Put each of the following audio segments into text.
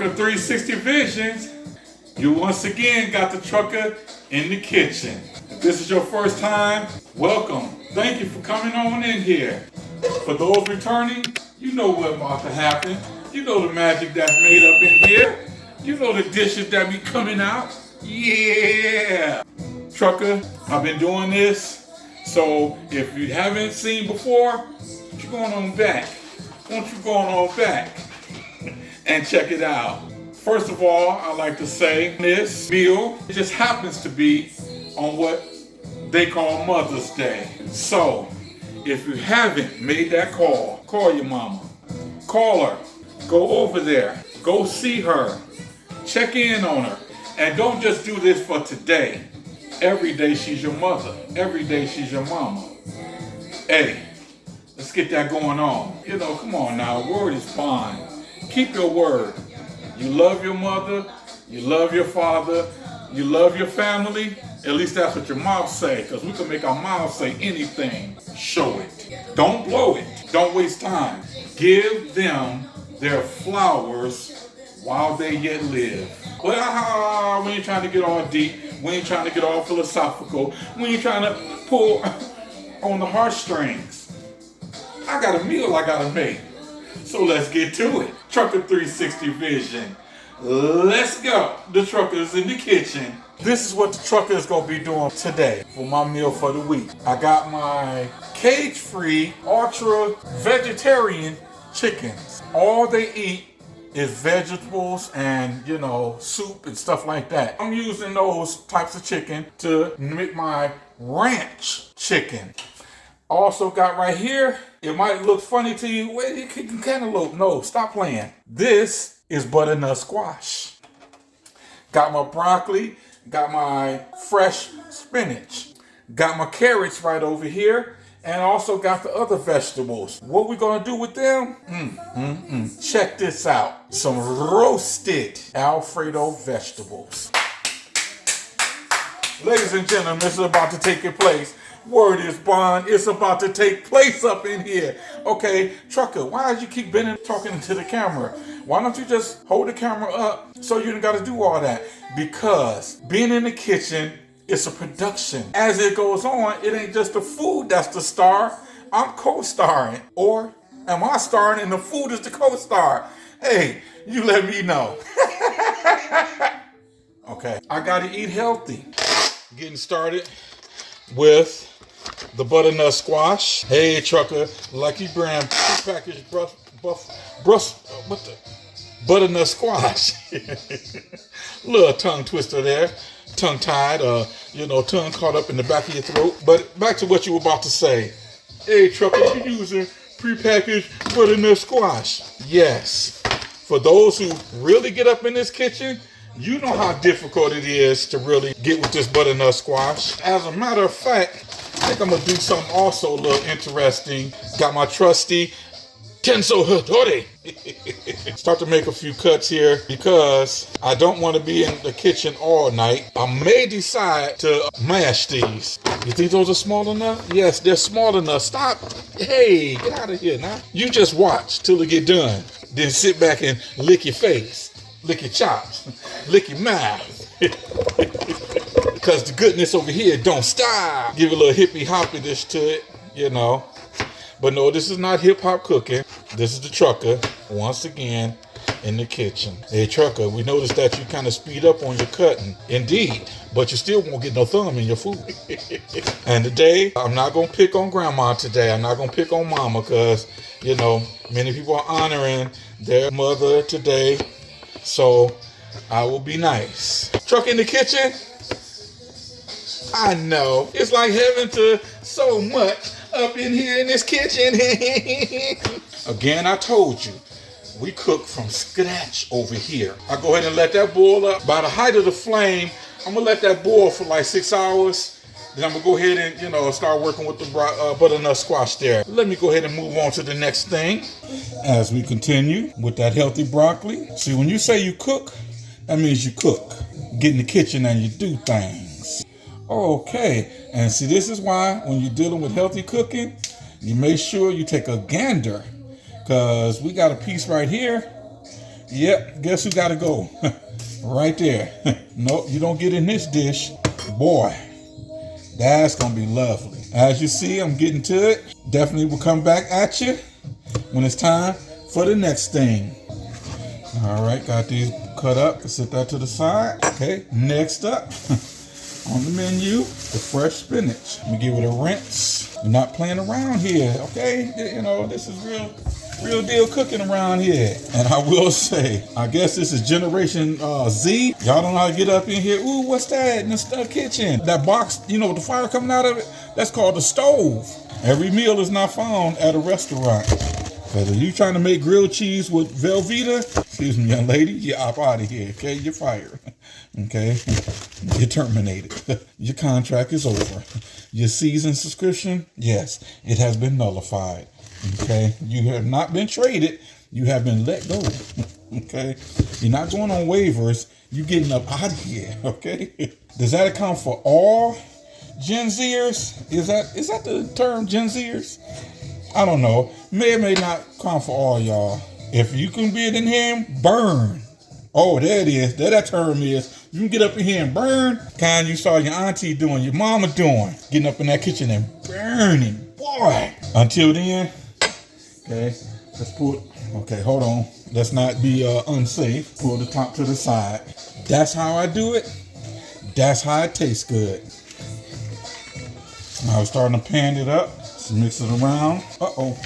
Trucker 360 Visions, you once again got the trucker in the kitchen. If this is your first time, welcome. Thank you for coming on in here. For those returning, you know what's about to happen. You know the magic that's made up in here. You know the dishes that be coming out. Yeah! Trucker, I've been doing this, so if you haven't seen before, why you going on back? Why don't you go on back and check it out? First of all, I like to say this meal just happens to be on what they call Mother's Day. So, if you haven't made that call your mama. Call her. Go over there. Go see her. Check in on her. And don't just do this for today. Every day she's your mother. Every day she's your mama. Hey, let's get that going on. You know, come on now. Word is bond. Keep your word. You love your mother. You love your father. You love your family. At least that's what your mouth say. Because we can make our mouths say anything. Show it. Don't blow it. Don't waste time. Give them their flowers while they yet live. Well, we ain't trying to get all deep. We ain't trying to get all philosophical. We ain't trying to pull on the heartstrings. I got a meal I gotta make. So let's get to it. Trucker 360 Vision. Let's go. The trucker's in the kitchen. This is what the trucker is gonna be doing today for my meal for the week. I got my cage-free, ultra vegetarian chickens. All they eat is vegetables and, you know, soup and stuff like that. I'm using those types of chicken to make my ranch chicken. Also got right here, it might look funny to you. Wait, it can cantaloupe. No, stop playing. This is butternut squash. Got my broccoli, got my fresh spinach, got my carrots right over here, and also got the other vegetables. What we gonna do with them? Check this out. Some roasted Alfredo vegetables. Ladies and gentlemen, this is about to take place. Word is bond. It's about to take place up in here. Okay, trucker, why did you keep bending talking into the camera? Why don't you just hold the camera up so you don't got to do all that? Because being in the kitchen, it's a production. As it goes on, it ain't just the food that's the star. I'm co-starring. Or am I starring and the food is the co-star? Hey, you let me know. Okay, I gotta eat healthy. Getting started with the butternut squash. Hey, trucker, Lucky Brand package butternut squash. Little tongue twister there. Tongue tied, tongue caught up in the back of your throat. But back to what you were about to say. Hey, trucker, you using prepackaged butternut squash? Yes. For those who really get up in this kitchen, you know how difficult it is to really get with this butternut squash. As a matter of fact, I think I'm gonna do something also a little interesting. Got my trusty Tenso Hotore. Start to make a few cuts here because I don't want to be in the kitchen all night. I may decide to mash these. You think those are small enough? Yes, they're small enough. Stop. Hey, get out of here now. You just watch till it get done. Then sit back and lick your face, lick your chops, lick your mouth. Because the goodness over here don't stop. Give a little hippie hoppiness to it, you know. But no, this is not hip-hop cooking. This is the trucker, once again, in the kitchen. Hey, trucker, we noticed that you kind of speed up on your cutting. Indeed, but you still won't get no thumb in your food. And today, I'm not going to pick on grandma today. I'm not going to pick on mama because, you know, many people are honoring their mother today. So, I will be nice. Truck in the kitchen? I know. It's like heaven to so much up in here in this kitchen. Again, I told you, we cook from scratch over here. I go ahead and let that boil up. By the height of the flame, I'm gonna let that boil for like 6 hours. Then I'm gonna go ahead and, start working with the butternut squash there. Let me go ahead and move on to the next thing. As we continue with that healthy broccoli. See, when you say you cook, that means you cook. Get in the kitchen and you do things. Okay, and see, this is why when you're dealing with healthy cooking, you make sure you take a gander, because we got a piece right here. Yep, guess who gotta go? Right there. Nope, you don't get in this dish. Boy, that's gonna be lovely. As you see, I'm getting to it. Definitely will come back at you when it's time for the next thing. All right, got these cut up. Set that to the side. Okay, next up on the menu, the fresh spinach. Let me give it a rinse. We're not playing around here, okay? You know, this is real deal cooking around here. And I will say, I guess this is Generation Z. Y'all don't know how to get up in here. Ooh, what's that in the kitchen? That box, you know, with the fire coming out of it, that's called the stove. Every meal is not found at a restaurant. Because if you trying to make grilled cheese with Velveeta, excuse me, young lady, you're up out of here, okay? You're fired, okay? You're terminated. Your contract is over. Your season subscription, yes, it has been nullified, okay? You have not been traded. You have been let go, okay? You're not going on waivers. You're getting up out of here, okay? Does that account for all Gen Zers? Is that the term, Gen Zers? I don't know. May or may not count for all y'all. If you can be in here and burn. Oh, there it is. There that term is. You can get up in here and burn. Kind you saw your auntie doing, your mama doing. Getting up in that kitchen and burning. Boy. Until then, okay, let's put, okay, hold on. Let's not be unsafe. Pull the top to the side. That's how I do it. That's how it tastes good. Now we're starting to pan it up. Mix it around. Uh-oh,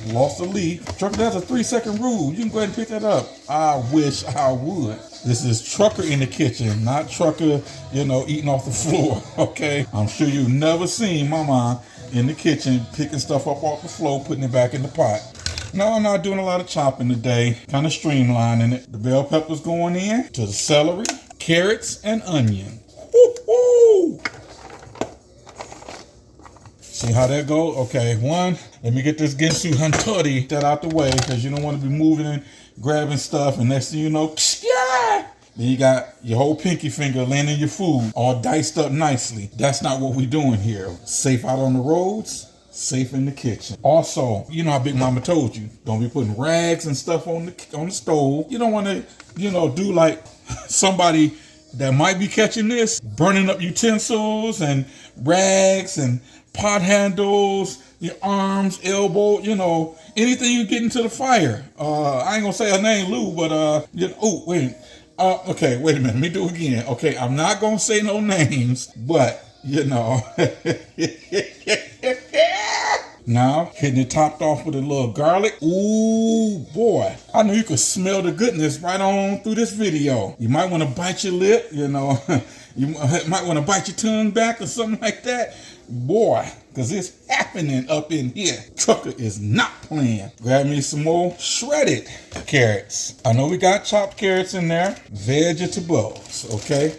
lost a leaf. Trucker, that's a 3-second rule. You can go ahead and pick that up. I wish I would. This is Trucker in the kitchen, not Trucker, you know, eating off the floor, okay? I'm sure you've never seen my mom in the kitchen picking stuff up off the floor, putting it back in the pot. No, I'm not doing a lot of chopping today. Kind of streamlining it. The bell peppers going in, to the celery, carrots, and onion. Woo-hoo! See how that goes? Okay, one, let me get this Ginsu Hantori that out the way because you don't want to be moving and grabbing stuff and next thing you know, yeah! Then you got your whole pinky finger laying in your food, all diced up nicely. That's not what we're doing here. Safe out on the roads, safe in the kitchen. Also, you know how Big Mama told you, don't be putting rags and stuff on the stove. You don't want to, you know, do like somebody that might be catching this, burning up utensils and rags and pot handles, your arms, elbow, you know, anything you get into the fire. I ain't gonna say her name, Lou, but you know, oh wait, okay, wait a minute, let me do it again. Okay, I'm not gonna say no names, but you know, now hitting it topped off with a little garlic. Ooh boy, I know you could smell the goodness right on through this video. You might want to bite your lip, you know. You might want to bite your tongue back or something like that. Boy, because it's happening up in here. Trucker is not playing. Grab me some more shredded carrots. I know we got chopped carrots in there. Vegetables, okay?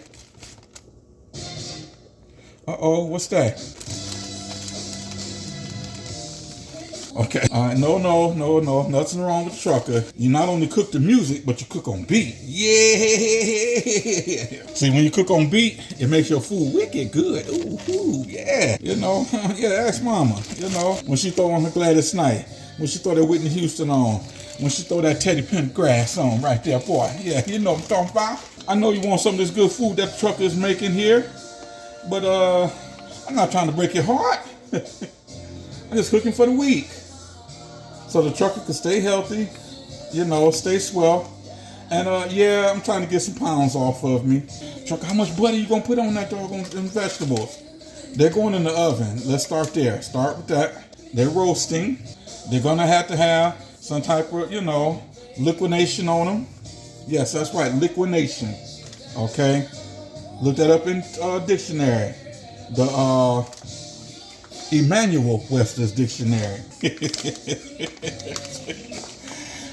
Uh-oh, what's that? Okay. No, nothing wrong with Trucker. You not only cook the music, but you cook on beat. Yeah. See, when you cook on beat, it makes your food wicked good. Ooh, yeah. You know, yeah, ask Mama. You know, when she throw on her Gladys Knight, when she throw that Whitney Houston on, when she throw that Teddy Pendergrass on right there, boy. Yeah, you know what I'm talking about. I know you want some of this good food that the Trucker is making here, but I'm not trying to break your heart. I'm just cooking for the week. So the Trucker can stay healthy, you know, stay swell. And yeah, I'm trying to get some pounds off of me. Trucker, how much butter you gonna put on that doggone vegetables? They're going in the oven. Let's start there. Start with that. They're roasting. They're gonna have to have some type of, you know, liquidation on them. Yes, that's right, liquidation. Okay? Look that up in dictionary. The Emmanuel Webster's dictionary.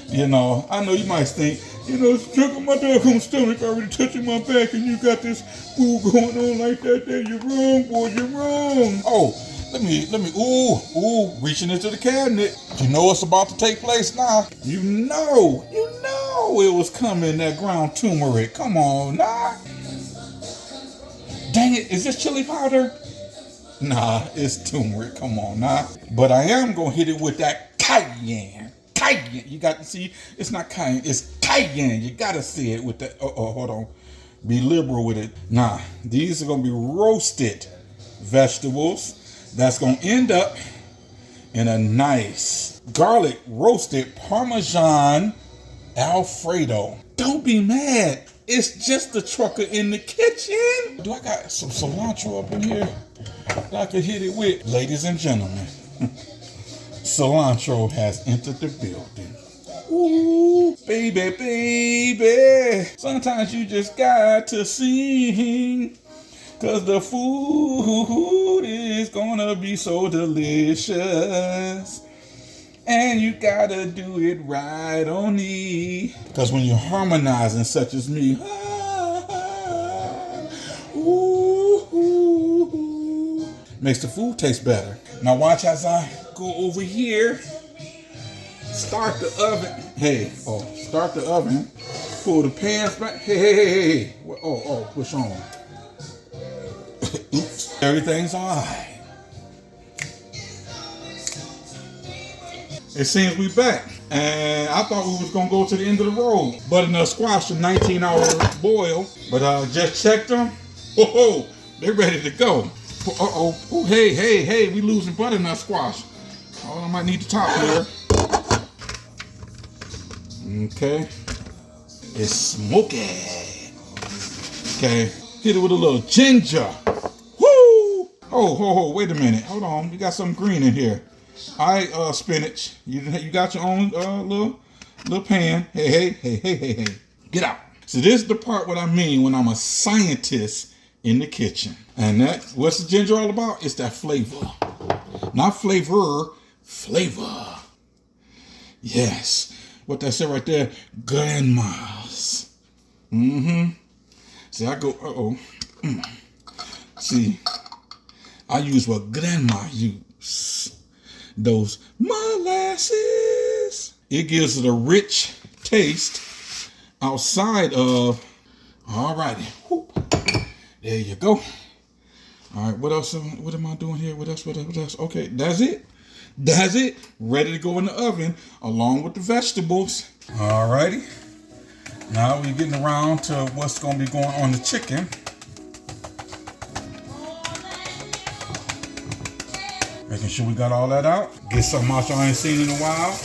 You know, I know you might think, you know, it's trickling my doggone stomach already touching my back and you got this food going on like that there. You're wrong, boy, you're wrong. Oh, let me, ooh, reaching into the cabinet. You know what's about to take place now. You know it was coming, that ground turmeric. Come on, nah. Dang it, is this chili powder? Nah, it's turmeric, come on, nah. But I am gonna hit it with that cayenne. cayenne. You got to see, it's not cayenne, it's cayenne. You got to see it with the, hold on. Be liberal with it. Nah, these are going to be roasted vegetables that's going to end up in a nice garlic roasted Parmesan Alfredo. Don't be mad. It's just the trucker in the kitchen. Do I got some cilantro up in here that I could hit it with? Ladies and gentlemen, cilantro has entered the building. Ooh, baby, baby. Sometimes you just got to sing, 'cause the food is gonna be so delicious. And you gotta do it right on me. 'Cause when you're harmonizing such as me, makes the food taste better. Now watch as I go over here. Start the oven. Start the oven. Pull the pans back. Hey. Push on. Oops. Everything's all right. It seems we back. And I thought we was going to go to the end of the road. Butternut squash, a 19-hour boil. But I just checked them. They're ready to go. Hey, we losing butternut squash. I might need the top here. Okay. It's smoky. Okay. Hit it with a little ginger. Woo! Wait a minute. Hold on. We got some green in here. All right, spinach. You got your own little pan. Hey. Get out. So this is the part what I mean when I'm a scientist in the kitchen. And what's the ginger all about? It's that flavor. Not flavor. Yes. What that said right there? Grandma's. See, I go, See, I use what grandma used. Those molasses. It gives it a rich taste outside of, alrighty. There you go. All right, what else? What am I doing here? What else? Okay, that's it. Ready to go in the oven along with the vegetables. Alrighty. Now we're getting around to what's going to be going on the chicken. Making sure we got all that out. Get something out y'all ain't seen in a while.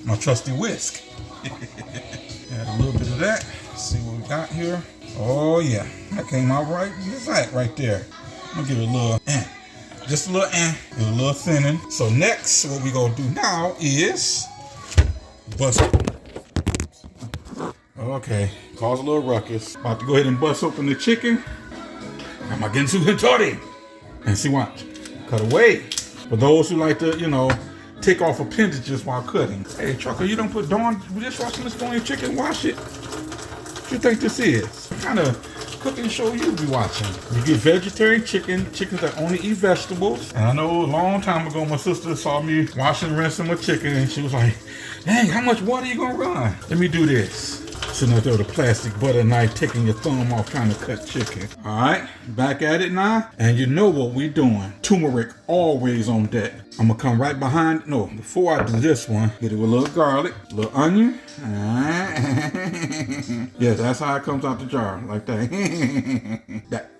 My trusty whisk. Add a little bit of that. See what we got here. Oh yeah, that came out right. Right there. I'm gonna give it a little just a little give it a little thinning. So next, what we gonna do now is bust. Okay, cause a little ruckus. About to go ahead and bust open the chicken. Am I getting too retarded? And see, watch. Cut away. For those who like to, take off appendages while cutting. Hey, trucker, you don't put dishwashing this on your chicken, wash it. What you think this is? What kind of cooking show you be watching? You get vegetarian chickens that only eat vegetables. And I know a long time ago, my sister saw me washing and rinsing my chicken, and she was like, dang, how much water you gonna run? Let me do this. Sitting out there with a plastic butter knife, taking your thumb off trying to cut chicken. All right, back at it now. And you know what we're doing. Turmeric always on deck. I'm gonna come right behind, before I do this one, get it with a little garlic, a little onion. Yeah, that's how it comes out the jar, like that. That.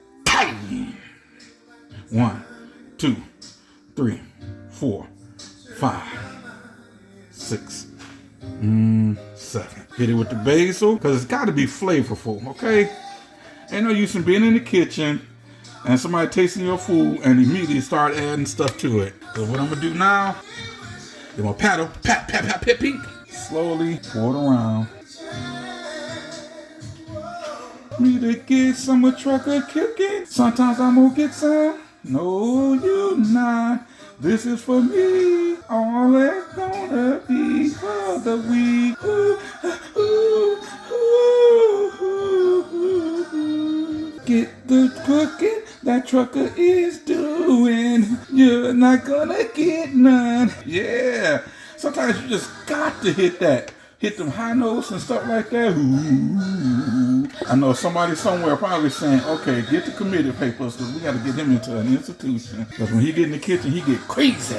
1, 2, 3, 4, 5, 6, 7. Hit it with the basil, because it's got to be flavorful, okay? Ain't no use in being in the kitchen and somebody tasting your food and immediately start adding stuff to it. So what I'm going to do now, I'm going to pat, pink. Slowly pour it around. Me to get some of trucker cooking. Sometimes I'm going to get some. No, you not. This is for me. All that's gonna be for the week. Ooh, ooh, ooh, ooh, ooh. Get the cooking that trucker is doing. You're not gonna get none. Yeah. Sometimes you just got to hit that. Hit them high notes and stuff like that. Ooh. I know somebody somewhere probably saying, okay, get the committee papers because we got to get him into an institution. Because when he get in the kitchen, he get crazy.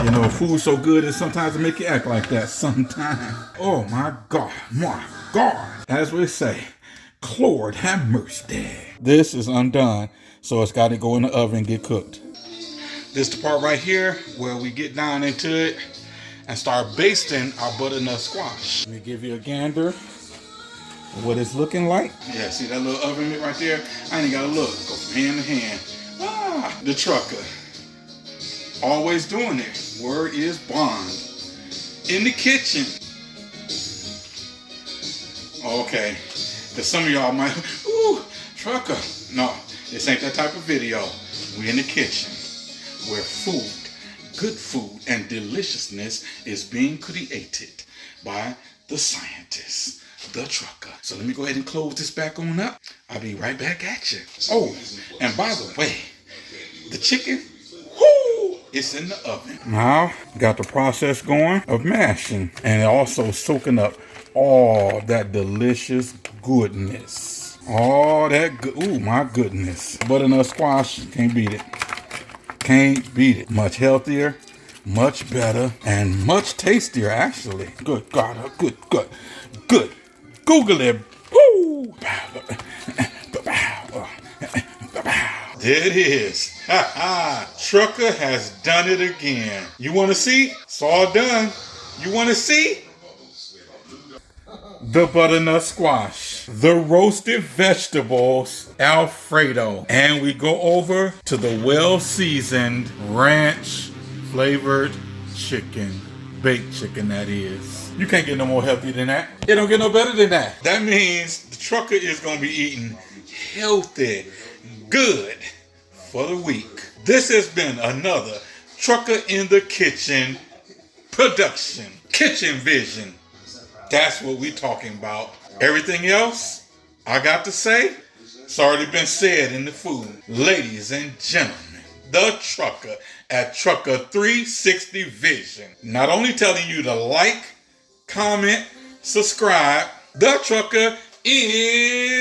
You know, food's so good it sometimes it make you act like that sometimes. Oh my God, my God. As we say, Lord have mercy. This is undone, so it's got to go in the oven and get cooked. This is the part right here where we get down into it and start basting our butternut squash. Let me give you a gander of what it's looking like. Yeah, see that little oven mitt right there? I ain't got to look. Go from hand to hand. Ah, the trucker. Always doing it. Word is bond. In the kitchen. Okay. Because some of y'all might, ooh, trucker. No, this ain't that type of video. We in the kitchen where food, good food, and deliciousness is being created by the scientists, the trucker. So let me go ahead and close this back on up. I'll be right back at you. Oh, and by the way, the chicken, whoo, it's in the oven. Now, got the process going of mashing and also soaking up all that delicious goodness. All that good, ooh, my goodness. Butternut squash, can't beat it. Can't beat it. Much healthier, much better, and much tastier, actually. Good God, good. Google it. Woo! There it is. Trucker has done it again. You want to see? It's all done. You want to see? The butternut squash, the roasted vegetables, Alfredo, and we go over to the well-seasoned ranch flavored chicken, baked chicken that is. You can't get no more healthy than that. It don't get no better than that. That means the trucker is gonna be eating healthy, good for the week. This has been another Trucker in the Kitchen production, Kitchen Vision. That's what we're talking about. Everything else I got to say, it's already been said in the food. Ladies and gentlemen, the trucker at Trucker 360 Vision. Not only telling you to like, comment, subscribe, the trucker is